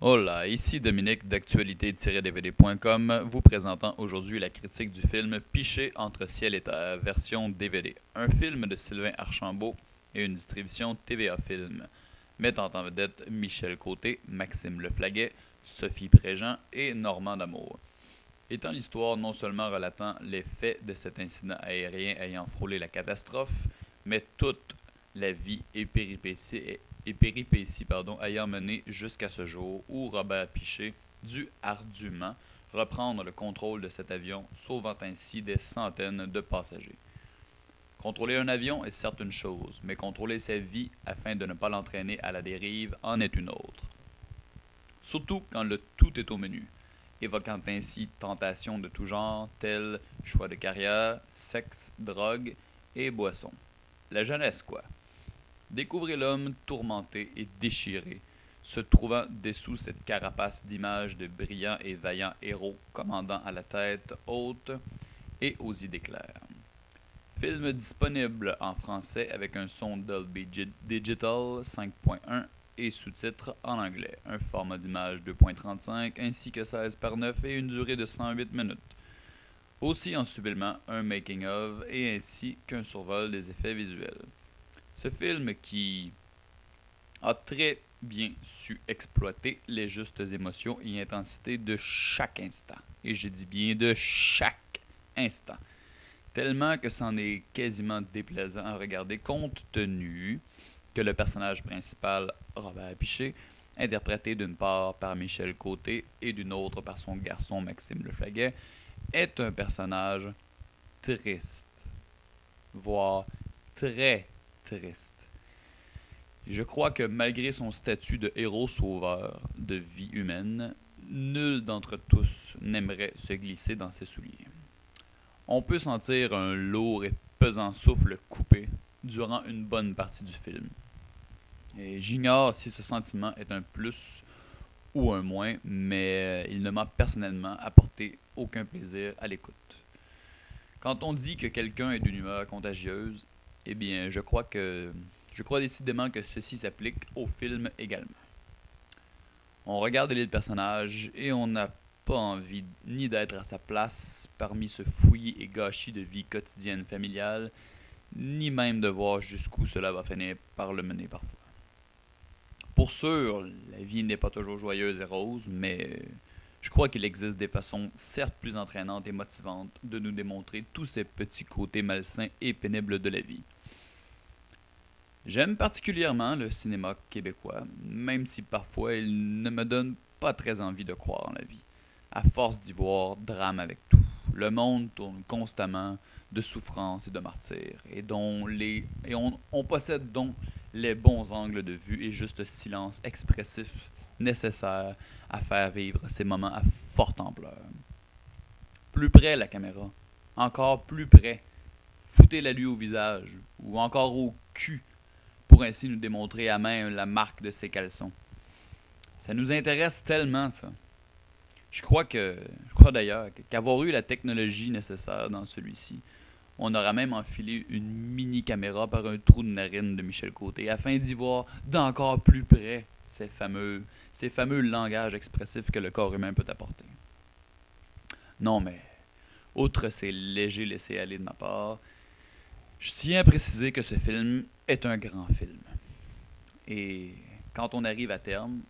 Hola, ici Dominique d'actualité-dvd.com vous présentant aujourd'hui la critique du film Piché entre ciel et terre, version DVD. Un film de Sylvain Archambault et une distribution TVA Film, mettant en vedette Michel Côté, Maxime Leflaguet, Sophie Préjean et Normand D'Amour. Étant l'histoire non seulement relatant les faits de cet incident aérien ayant frôlé la catastrophe, mais toute la vie et péripéties ayant mené jusqu'à ce jour où Robert Piché dut ardument reprendre le contrôle de cet avion, sauvant ainsi des centaines de passagers. Contrôler un avion est certes une chose, mais contrôler sa vie afin de ne pas l'entraîner à la dérive en est une autre. Surtout quand le tout est au menu, évoquant ainsi tentations de tout genre, telles choix de carrière, sexe, drogue et boisson. La jeunesse, quoi. Découvrez l'homme tourmenté et déchiré, se trouvant dessous cette carapace d'images de brillants et vaillants héros commandant à la tête haute et aux idées claires. Film disponible en français avec un son Dolby Digital 5.1 et sous-titres en anglais, un format d'image 2.35 ainsi que 16 par 9 et une durée de 108 minutes. Aussi en supplément un making-of et ainsi qu'un survol des effets visuels. Ce film qui a très bien su exploiter les justes émotions et intensités de chaque instant. Et je dis bien de chaque instant. Tellement que c'en est quasiment déplaisant à regarder compte tenu que le personnage principal, Robert Piché, interprété d'une part par Michel Côté et d'une autre par son garçon Maxime Leflaguet, est un personnage triste, voire très triste. Je crois que malgré son statut de héros sauveur de vie humaine, nul d'entre tous n'aimerait se glisser dans ses souliers. On peut sentir un lourd et pesant souffle coupé durant une bonne partie du film. Et j'ignore si ce sentiment est un plus ou un moins, mais il ne m'a personnellement apporté aucun plaisir à l'écoute. Quand on dit que quelqu'un est d'une humeur contagieuse, eh bien, je crois décidément que ceci s'applique au film également. On regarde les personnages et on n'a pas envie ni d'être à sa place parmi ce fouillis et gâchis de vie quotidienne familiale, ni même de voir jusqu'où cela va finir par le mener parfois. Pour sûr, la vie n'est pas toujours joyeuse et rose, mais je crois qu'il existe des façons certes plus entraînantes et motivantes de nous démontrer tous ces petits côtés malsains et pénibles de la vie. J'aime particulièrement le cinéma québécois, même si parfois il ne me donne pas très envie de croire en la vie. À force d'y voir drame avec tout. Le monde tourne constamment de souffrance et de martyrs, et on possède donc les bons angles de vue et juste silence expressif nécessaire à faire vivre ces moments à forte ampleur. Plus près la caméra, encore plus près, foutez-la lui au visage, ou encore au cul, pour ainsi nous démontrer à main la marque de ses caleçons. Ça nous intéresse tellement, ça. Je crois d'ailleurs qu'avoir eu la technologie nécessaire dans celui-ci, on aura même enfilé une mini caméra par un trou de narine de Michel Côté afin d'y voir d'encore plus près ces fameux langages expressifs que le corps humain peut apporter. Non, mais outre ces légers laissés-aller de ma part, je tiens à préciser que ce film est un grand film. Et quand on arrive à terme,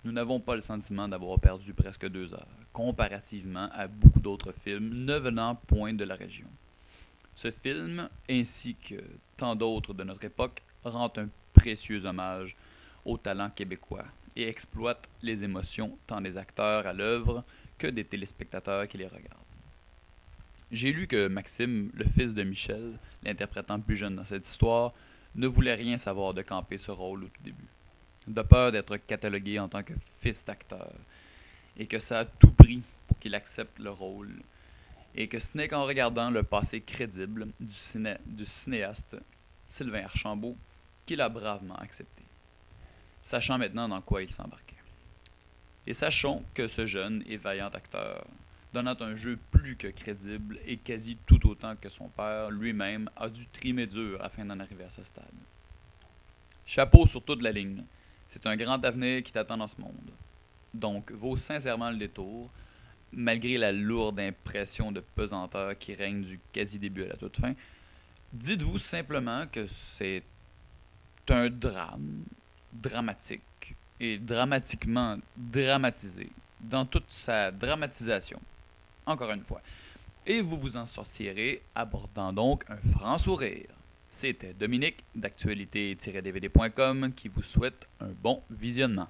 nous n'avons pas le sentiment d'avoir perdu presque 2 heures, comparativement à beaucoup d'autres films ne venant point de la région. Ce film, ainsi que tant d'autres de notre époque, rend un précieux hommage au talent québécois et exploite les émotions tant des acteurs à l'œuvre que des téléspectateurs qui les regardent. J'ai lu que Maxime, le fils de Michel, l'interprétant plus jeune dans cette histoire, ne voulait rien savoir de camper ce rôle au tout début, de peur d'être catalogué en tant que fils d'acteur, et que ça a tout pris pour qu'il accepte le rôle, et que ce n'est qu'en regardant le passé crédible du cinéaste Sylvain Archambault qu'il a bravement accepté, sachant maintenant dans quoi il s'embarquait. Et sachons que ce jeune et vaillant acteur, donnant un jeu plus que crédible et quasi tout autant que son père lui-même, a dû trimer dur afin d'en arriver à ce stade. Chapeau sur toute la ligne. C'est un grand avenir qui t'attend dans ce monde. donc vaut sincèrement le détour, malgré la lourde impression de pesanteur qui règne du quasi-début à la toute fin. Dites-vous simplement que c'est un drame dramatique et dramatiquement dramatisé dans toute sa dramatisation, encore une fois. Et vous vous en sortirez abordant donc un franc sourire. C'était Dominique d'actualité-dvd.com qui vous souhaite un bon visionnement.